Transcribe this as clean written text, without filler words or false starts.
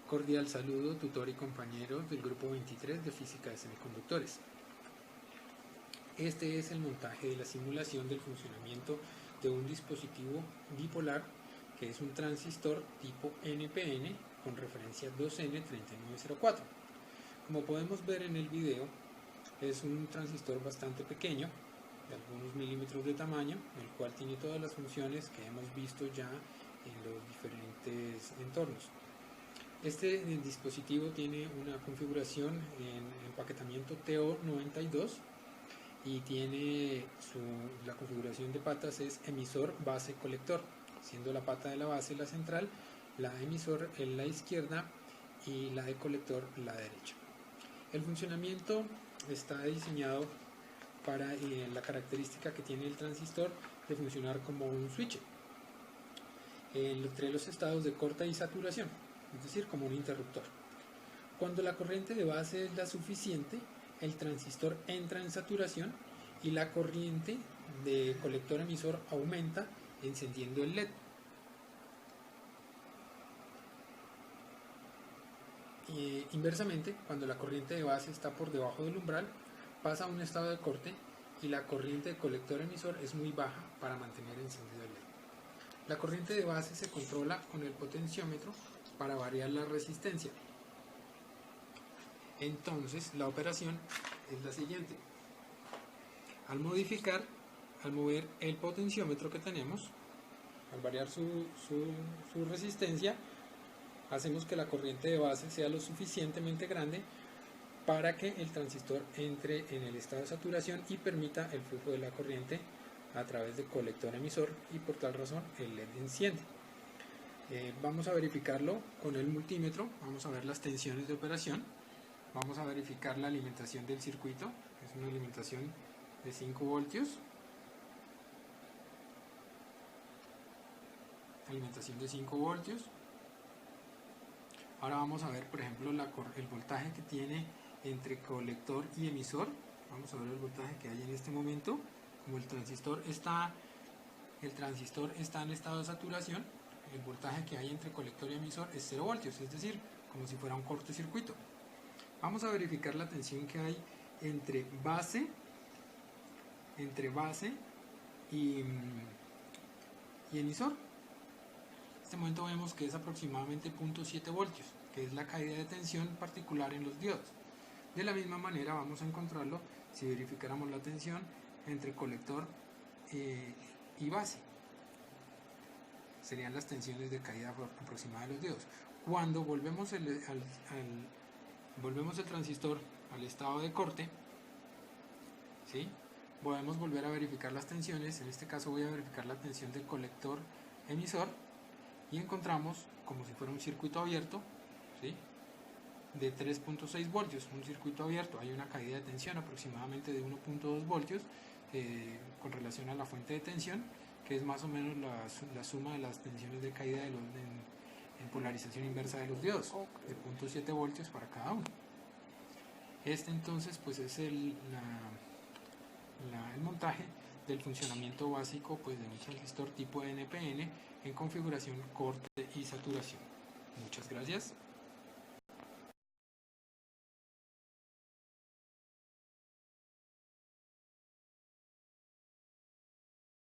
Cordial saludo, tutor y compañeros del grupo 23 de Física de Semiconductores. Este es el montaje de la simulación del funcionamiento de un dispositivo bipolar que es un transistor tipo NPN con referencia 2N3904. Como podemos ver en el video, es un transistor bastante pequeño, de algunos milímetros de tamaño, el cual tiene todas las funciones que hemos visto ya en los diferentes entornos. Este dispositivo tiene una configuración en empaquetamiento TO92 y tiene la configuración de patas es emisor, base, colector, siendo la pata de la base la central, la emisor en la izquierda y la de colector la derecha. El funcionamiento está diseñado para la característica que tiene el transistor de funcionar como un switch entre los estados de corte y saturación, es decir, como un interruptor. Cuando la corriente de base es la suficiente, el transistor entra en saturación y la corriente de colector emisor aumenta encendiendo el LED. Inversamente, cuando la corriente de base está por debajo del umbral, pasa a un estado de corte y la corriente de colector emisor es muy baja para mantener encendido el LED. La corriente de base se controla con el potenciómetro para variar la resistencia. Entonces la operación es la siguiente: al mover el potenciómetro que tenemos, al variar su resistencia, hacemos que la corriente de base sea lo suficientemente grande para que el transistor entre en el estado de saturación y permita el flujo de la corriente a través del colector emisor, y por tal razón el LED enciende. Vamos a verificarlo con el multímetro. Vamos a ver las tensiones de operación, vamos a verificar la alimentación del circuito, es una alimentación de 5 voltios, alimentación de 5 voltios. Ahora vamos a ver, por ejemplo, el voltaje que tiene entre colector y emisor. Vamos a ver el voltaje que hay en este momento. Como el transistor está en estado de saturación, el voltaje que hay entre colector y emisor es 0 voltios, es decir, como si fuera un cortocircuito. Vamos a verificar la tensión que hay entre base y emisor. En este momento vemos que es aproximadamente 0.7 voltios, que es la caída de tensión particular en los diodos. De la misma manera vamos a encontrarlo si verificáramos la tensión entre colector y base. Serían las tensiones de caída aproximada de los diodos. Cuando volvemos el transistor al estado de corte, ¿sí?, podemos volver a verificar las tensiones. En este caso voy a verificar la tensión del colector emisor y encontramos, como si fuera un circuito abierto, ¿sí?, de 3.6 voltios, un circuito abierto. Hay una caída de tensión aproximadamente de 1.2 voltios con relación a la fuente de tensión, que es más o menos la suma de las tensiones de caída en polarización inversa de los diodos, de 0.7 voltios para cada uno. Este entonces pues es el montaje del funcionamiento básico pues de un transistor tipo NPN en configuración corte y saturación. Muchas gracias.